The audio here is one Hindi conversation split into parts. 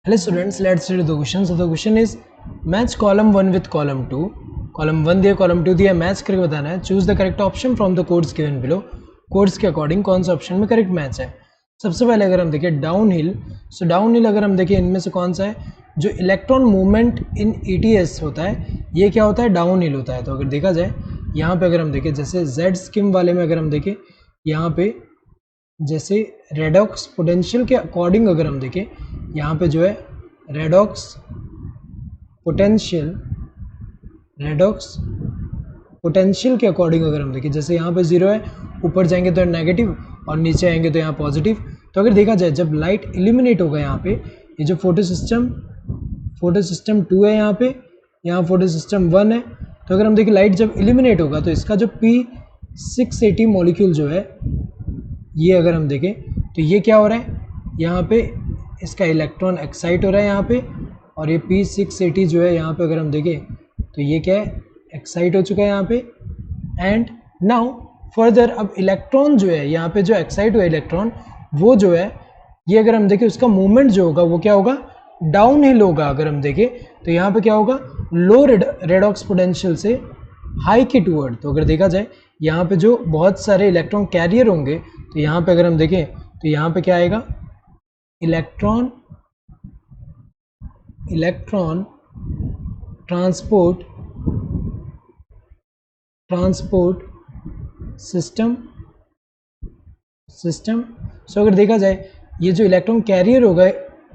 Hello students, let's read the question. So the question is match column 1 with column 2. Column 1 दिया, column 2 दिया, मैच करके बताना है. Choose the correct option from the codes given below. Codes के अकॉर्डिंग कौन सा ऑप्शन में करेक्ट मैच है. सबसे पहले अगर हम देखें down hill, so down hill अगर हम देखें इनमें से कौन सा है जो इलेक्ट्रॉन मूवमेंट इन ETS होता है, ये क्या होता है, डाउन हिल होता है. तो अगर देखा जाए यहाँ पे अगर हम देखें जैसे जेड स्कीम वाले में अगर हम देखें यहाँ पे जैसे रेडॉक्स पोटेंशियल के अकॉर्डिंग अगर हम देखें यहाँ पे जो है रेडॉक्स पोटेंशियल के अकॉर्डिंग अगर हम देखें जैसे यहाँ पे जीरो है, ऊपर जाएंगे तो नेगेटिव और नीचे आएंगे तो यहाँ पॉजिटिव. तो अगर देखा जाए जब लाइट इल्यूमिनेट होगा यहाँ पे, ये जो फोटो सिस्टम 2 है यहाँ फोटो सिस्टम 1 है. तो अगर हम देखें लाइट जब इल्यूमिनेट होगा तो इसका जो P680 मॉलिक्यूल जो है ये अगर हम देखें तो ये क्या हो रहा है, यहाँ पे इसका इलेक्ट्रॉन एक्साइट हो रहा है यहाँ पे, और ये P680 जो है यहाँ पे अगर हम देखें तो ये क्या है, एक्साइट हो चुका है यहाँ पे. एंड नाउ फर्दर अब इलेक्ट्रॉन जो है यहाँ पे जो एक्साइट हुआ इलेक्ट्रॉन वो जो है ये अगर हम देखें उसका मूवमेंट जो होगा वो क्या होगा, डाउन हिल होगा. अगर हम देखें तो यहाँ पे क्या होगा, लो रेडॉक्स पोटेंशियल से हाई के टूवर्ड. तो अगर देखा जाए यहाँ पे जो बहुत सारे इलेक्ट्रॉन कैरियर होंगे तो यहाँ पे अगर हम देखें तो यहाँ पे क्या आएगा, इलेक्ट्रॉन ट्रांसपोर्ट सिस्टम. सो अगर देखा जाए ये जो इलेक्ट्रॉन कैरियर होगा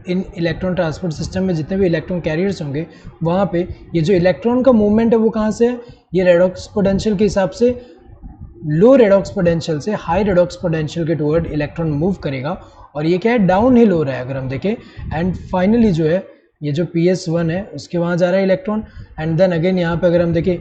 इन इलेक्ट्रॉन ट्रांसपोर्ट सिस्टम में जितने भी इलेक्ट्रॉन कैरियर्स होंगे वहाँ पे ये जो इलेक्ट्रॉन का मूवमेंट है वो कहाँ से है, ये रेडॉक्स पोटेंशियल के हिसाब से लो रेडॉक्स पोटेंशियल से हाई रेडॉक्स पोटेंशियल के टुवर्ड इलेक्ट्रॉन मूव करेगा, और ये क्या है, डाउन हिल हो रहा है अगर हम देखें. एंड फाइनली जो है ये जो PS1 है उसके वहाँ जा रहा है इलेक्ट्रॉन. एंड देन अगेन यहाँ पे अगर हम देखें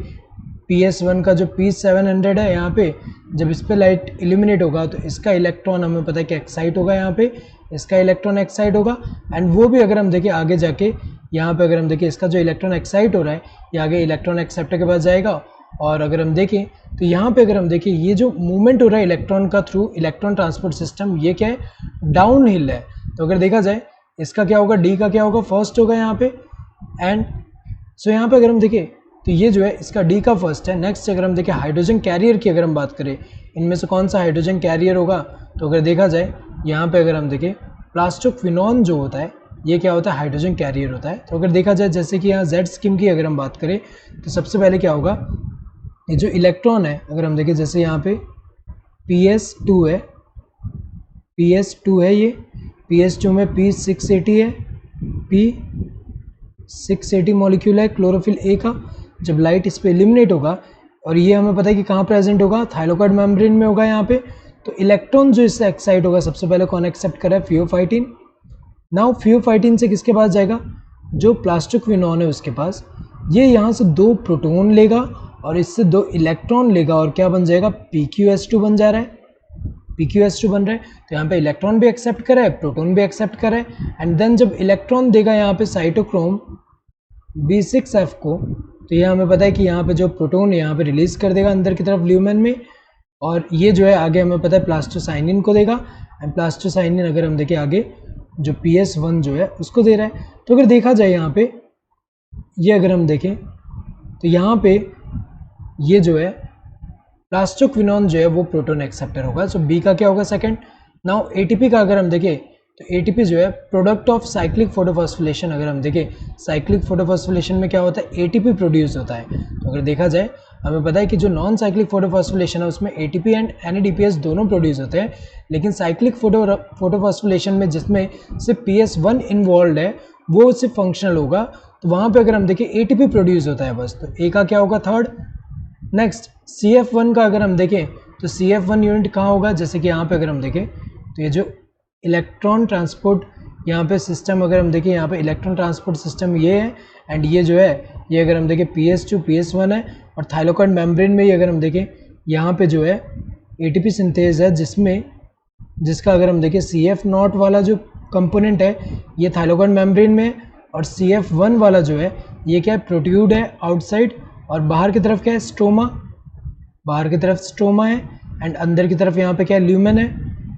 PS1 का जो P700 है यहाँ पे जब इस पर लाइट इल्यूमिनेट होगा तो इसका इलेक्ट्रॉन हमें पता है कि एक्साइट होगा, यहाँ पे इसका इलेक्ट्रॉन एक्साइट होगा. एंड वो भी अगर हम देखें आगे जाके यहाँ पे अगर हम देखें इसका जो इलेक्ट्रॉन एक्साइट हो रहा है ये आगे इलेक्ट्रॉन एक्सेप्टर के पास जाएगा. और अगर हम देखें तो यहाँ पे अगर हम देखें ये जो मूवमेंट हो रहा है इलेक्ट्रॉन का थ्रू इलेक्ट्रॉन ट्रांसपोर्ट सिस्टम ये क्या है, डाउन हिल है. तो अगर देखा जाए इसका क्या होगा, डी का क्या होगा, फर्स्ट होगा यहाँ पे. एंड सो यहाँ पे अगर हम देखें तो ये जो है इसका डी का फर्स्ट है. नेक्स्ट अगर हम देखें हाइड्रोजन कैरियर की अगर हम बात करें इनमें से कौन सा हाइड्रोजन कैरियर होगा, तो अगर देखा जाए यहाँ पे अगर हम देखें प्लास्टोक्विनोन जो होता है ये क्या होता है, हाइड्रोजन कैरियर होता है. तो अगर देखा जाए जैसे कि यहाँ जेड स्कीम की अगर हम बात करें तो सबसे पहले क्या होगा, ये जो इलेक्ट्रॉन है अगर हम देखें जैसे यहाँ पे PS2 है ये PS2 में P680 है, P680 मॉलिक्यूल है क्लोरोफिल A का. जब लाइट इस पे इल्यूमिनेट होगा और ये हमें पता है कि कहाँ प्रेजेंट होगा, थाइलाकोइड मेम्ब्रेन में होगा यहाँ पे. तो इलेक्ट्रॉन जो इससे एक्साइट होगा सबसे पहले कौन एक्सेप्ट करा है, फियोफाइटिन. नाउ फियोफाइटिन से किसके पास जाएगा, जो प्लास्टोक्विनोन है उसके पास. ये यहाँ से 2 प्रोटॉन लेगा और इससे 2 इलेक्ट्रॉन लेगा और क्या बन जाएगा, PQS2 बन जा रहा है, PQS2 बन रहा है. तो यहाँ पे इलेक्ट्रॉन भी एक्सेप्ट करा है, प्रोटॉन भी एक्सेप्ट करा है. एंड देन जब इलेक्ट्रॉन देगा यहाँ पे साइटोक्रोम B6F को, तो ये हमें पता है कि यहाँ पे जो प्रोटॉन है यहाँ पे रिलीज कर देगा अंदर की तरफ ल्यूमेन में, और ये जो है आगे हमें पता है प्लास्टोसाइनिन को देगा. एंड प्लास्टोसाइनिन अगर हम देखें आगे जो PS1 जो है उसको दे रहा है. तो अगर देखा जाए यहाँ पे ये अगर हम देखें तो यहाँ पे ये जो है प्लास्टोक्विनोन जो है वो प्रोटॉन एक्सेप्टर होगा. सो बी का क्या होगा, सेकंड. नाउ ATP का अगर हम देखें तो ATP जो है प्रोडक्ट ऑफ साइक्लिक फोटोफॉस्फोरिलेशन. अगर हम देखें साइक्लिक फोटोफॉस्फोरिलेशन में क्या होता है, ATP प्रोड्यूस होता है. तो अगर देखा जाए हमें पता है कि जो नॉन साइक्लिक फोटोफॉस्फोरिलेशन है उसमें ATP एंड NADPS दोनों प्रोड्यूस होते हैं, लेकिन साइक्लिक फोटोफॉस्फोरिलेशन में जिसमें सिर्फ PS1 इन्वॉल्व है वो सिर्फ फंक्शनल होगा. तो वहाँ पे अगर हम देखें ATP प्रोड्यूस होता है बस. तो A का क्या होगा, थर्ड. नेक्स्ट CF1 का अगर हम देखें तो CF1 यूनिट कहाँ होगा, जैसे कि यहाँ पे अगर हम देखें तो ये जो इलेक्ट्रॉन ट्रांसपोर्ट यहाँ पे सिस्टम अगर हम देखें यहाँ पे इलेक्ट्रॉन ट्रांसपोर्ट सिस्टम ये है. एंड ये जो है ये अगर हम देखें PS2 PS1 है, और थाइलाकोइड मेम्ब्रेन में ही अगर हम देखें यहाँ पे जो है ATP सिंथेज है जिसका अगर हम देखें CF0 वाला जो कंपोनेंट है ये थाइलाकोइड मेम्ब्रेन में है, और CF1 वाला जो है ये क्या है, प्रोट्यूड है आउटसाइड, और बाहर की तरफ क्या है, स्ट्रोमा है. एंड अंदर की तरफ यहाँ पे क्या है, ल्यूमेन है.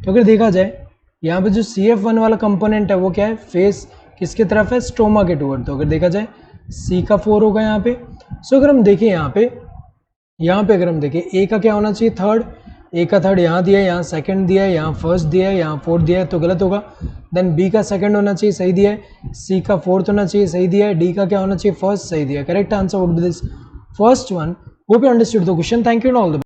तो अगर देखा जाए यहाँ पे जो CF1 वाला कंपोनेंट है वो क्या है, फेस किसके तरफ है, स्ट्रोमा के टूवर्ड। तो अगर देखा जाए सी का 4 होगा यहाँ पे। सो अगर हम देखें यहाँ पे अगर हम देखें ए का क्या होना चाहिए, थर्ड। ए का थर्ड यहाँ दिया है, यहाँ सेकंड दिया है, यहाँ फर्स्ट दिया है, यहाँ फोर्थ दिया है, तो गलत होगा। देन बी का सेकंड होना चाहिए, सही दिया है। सी का फोर्थ होना चाहिए, सही दिया है। डी का क्या होना चाहिए, फर्स्ट, सही दिया है। Correct answer would be this first one. Hope you understood the question. Thank you and all the